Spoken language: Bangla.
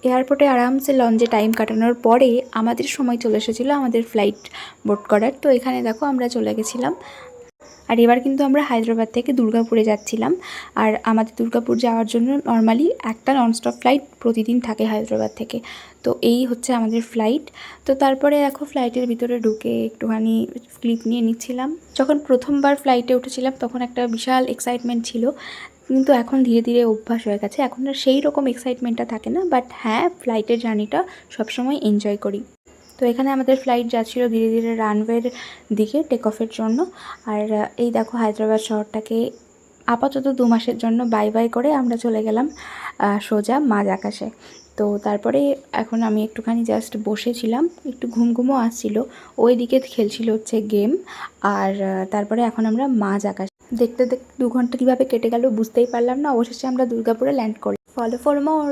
এয়ারপোর্টে আরামসে লঞ্চে টাইম কাটানোর পরে আমাদের সময় চলে এসেছিলো আমাদের ফ্লাইট বোর্ড করার। তো এখানে দেখো আমরা চলে গেছিলাম। আর এবার কিন্তু আমরা হায়দ্রাবাদ থেকে দুর্গাপুরে যাচ্ছিলাম। আর আমাদের দুর্গাপুর যাওয়ার জন্য নর্মালি একটা ননস্টপ ফ্লাইট প্রতিদিন থাকে হায়দ্রাবাদ থেকে। তো এই হচ্ছে আমাদের ফ্লাইট। তো তারপরে দেখো ফ্লাইটের ভিতরে ঢুকে একটুখানি ক্লিপ নিয়ে নিচ্ছিলাম। যখন প্রথমবার ফ্লাইটে উঠেছিলাম তখন একটা বিশাল এক্সাইটমেন্ট ছিল, কিন্তু এখন ধীরে ধীরে অভ্যাস হয়ে গেছে। এখন আর সেই রকম এক্সাইটমেন্টটা থাকে না, বাট হ্যাঁ, ফ্লাইটের জার্নিটা সবসময় এনজয় করি। তো এখানে আমাদের ফ্লাইট যাচ্ছিলো ধীরে ধীরে রানওয়ের দিকে টেক অফের জন্য। আর এই দেখো হায়দ্রাবাদ শহরটাকে আপাতত 2 মাসের জন্য বাই বাই করে আমরা চলে গেলাম সোজা মাঝ আকাশে। তো তারপরে এখন আমি একটুখানি জাস্ট বসেছিলাম, একটু ঘুমও আসছিল, ওই দিকে খেলছিল হচ্ছে গেম। আর তারপরে এখন আমরা মাঝ আকাশ দেখতে দেখতে 2 ঘন্টা কীভাবে কেটে গেল বুঝতেই পারলাম না। অবশেষে আমরা দুর্গাপুরে ল্যান্ড করি। Follow for more.